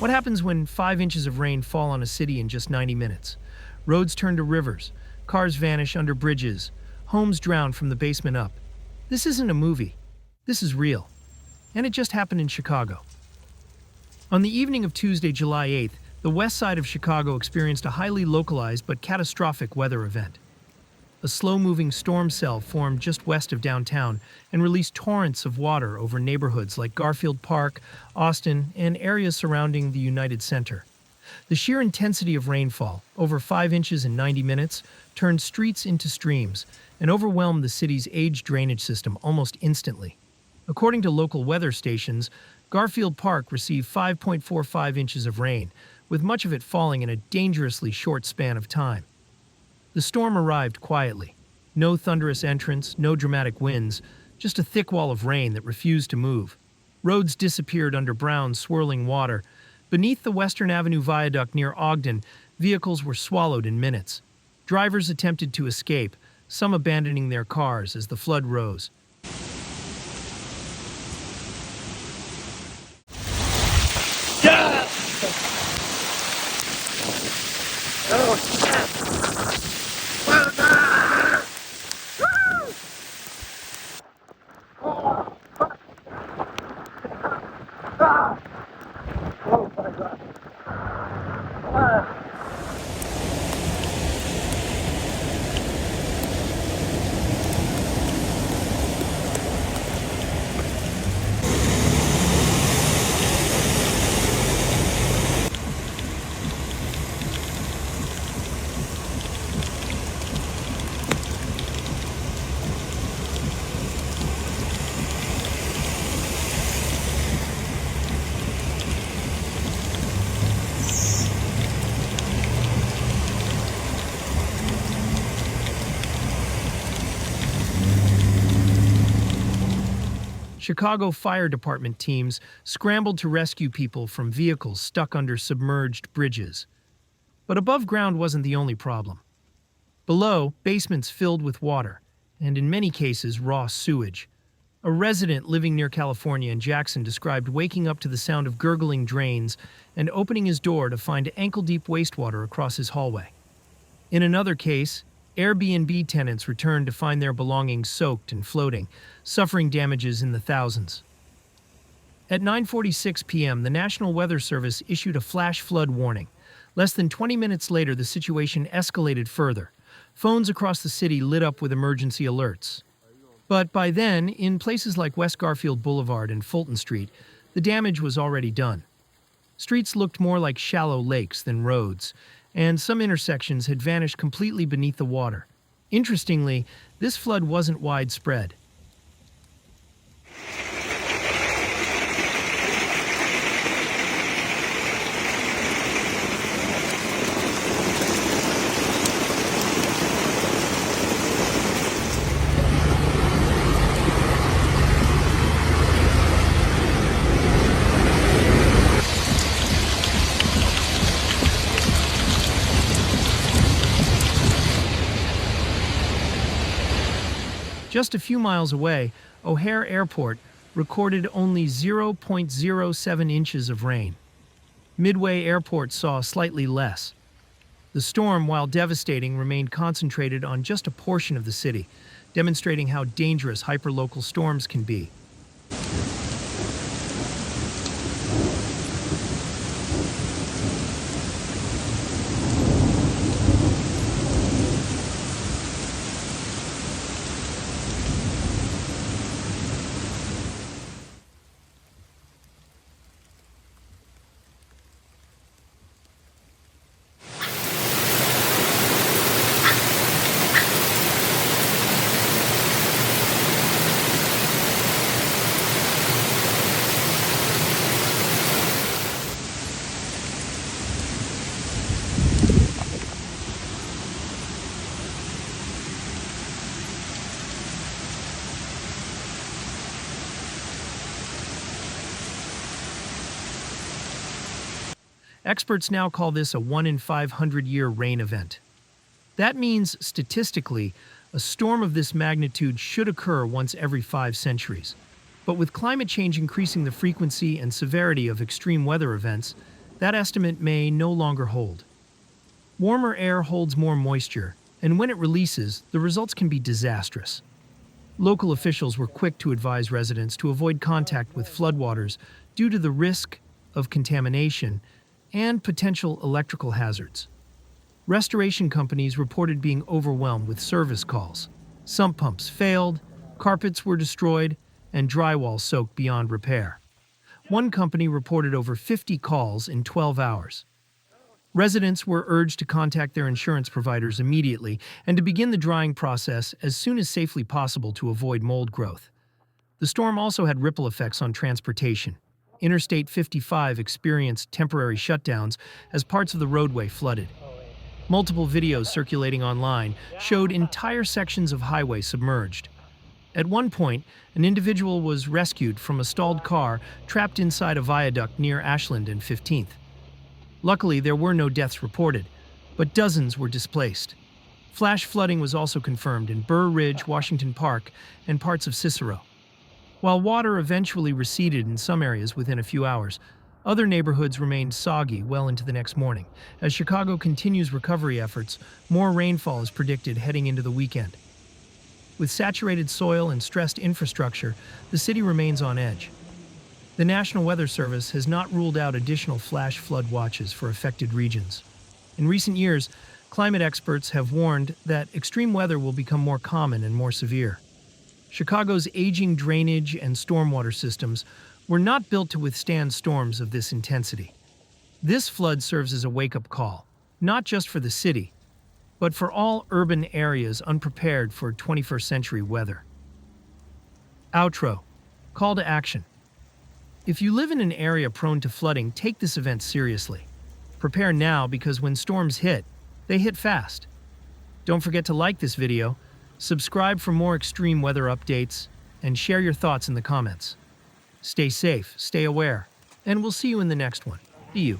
What happens when 5 inches of rain fall on a city in just 90 minutes? Roads turn to rivers, cars vanish under bridges, homes drown from the basement up. This isn't a movie. This is real. And it just happened in Chicago. On the evening of Tuesday, July 8th, the west side of Chicago experienced a highly localized but catastrophic weather event. A slow-moving storm cell formed just west of downtown and released torrents of water over neighborhoods like Garfield Park, Austin, and areas surrounding the United Center. The sheer intensity of rainfall, over 5 inches in 90 minutes, turned streets into streams and overwhelmed the city's aged drainage system almost instantly. According to local weather stations, Garfield Park received 5.45 inches of rain, with much of it falling in a dangerously short span of time. The storm arrived quietly. No thunderous entrance, no dramatic winds, just a thick wall of rain that refused to move. Roads disappeared under brown, swirling water. Beneath the Western Avenue Viaduct near Ogden, vehicles were swallowed in minutes. Drivers attempted to escape, some abandoning their cars as the flood rose. Chicago Fire Department teams scrambled to rescue people from vehicles stuck under submerged bridges. But above ground wasn't the only problem. Below, basements filled with water, and in many cases, raw sewage. A resident living near California in Jackson described waking up to the sound of gurgling drains and opening his door to find ankle-deep wastewater across his hallway. In another case, Airbnb tenants returned to find their belongings soaked and floating, suffering damages in the thousands. At 9:46 p.m., the National Weather Service issued a flash flood warning. Less than 20 minutes later, the situation escalated further. Phones across the city lit up with emergency alerts. But by then, in places like West Garfield Boulevard and Fulton Street, the damage was already done. Streets looked more like shallow lakes than roads, and some intersections had vanished completely beneath the water. Interestingly, this flood wasn't widespread. Just a few miles away, O'Hare Airport recorded only 0.07 inches of rain. Midway Airport saw slightly less. The storm, while devastating, remained concentrated on just a portion of the city, demonstrating how dangerous hyperlocal storms can be. Experts now call this a 1 in 500-year rain event. That means, statistically, a storm of this magnitude should occur once every 5 centuries. But with climate change increasing the frequency and severity of extreme weather events, That estimate may no longer hold. Warmer air holds more moisture, and when it releases, the results can be disastrous. Local officials were quick to advise residents to avoid contact with floodwaters due to the risk of contamination and potential electrical hazards. Restoration companies reported being overwhelmed with service calls. Sump pumps failed, carpets were destroyed, and drywall soaked beyond repair. One company reported over 50 calls in 12 hours. Residents were urged to contact their insurance providers immediately and to begin the drying process as soon as safely possible to avoid mold growth. The storm also had ripple effects on transportation. Interstate 55 experienced temporary shutdowns as parts of the roadway flooded. Multiple videos circulating online showed entire sections of highway submerged. At one point, an individual was rescued from a stalled car trapped inside a viaduct near Ashland and 15th. Luckily, there were no deaths reported, but dozens were displaced. Flash flooding was also confirmed in Burr Ridge, Washington Park, and parts of Cicero. While water eventually receded in some areas within a few hours, other neighborhoods remained soggy well into the next morning. As Chicago continues recovery efforts, more rainfall is predicted heading into the weekend. With saturated soil and stressed infrastructure, the city remains on edge. The National Weather Service has not ruled out additional flash flood watches for affected regions. In recent years, climate experts have warned that extreme weather will become more common and more severe. Chicago's aging drainage and stormwater systems were not built to withstand storms of this intensity. This flood serves as a wake-up call, not just for the city, but for all urban areas unprepared for 21st century weather. Outro. Call to action. If you live in an area prone to flooding, take this event seriously. Prepare now because when storms hit, they hit fast. Don't forget to like this video, subscribe for more extreme weather updates, and share your thoughts in the comments. Stay safe, stay aware, and we'll see you in the next one. Be you.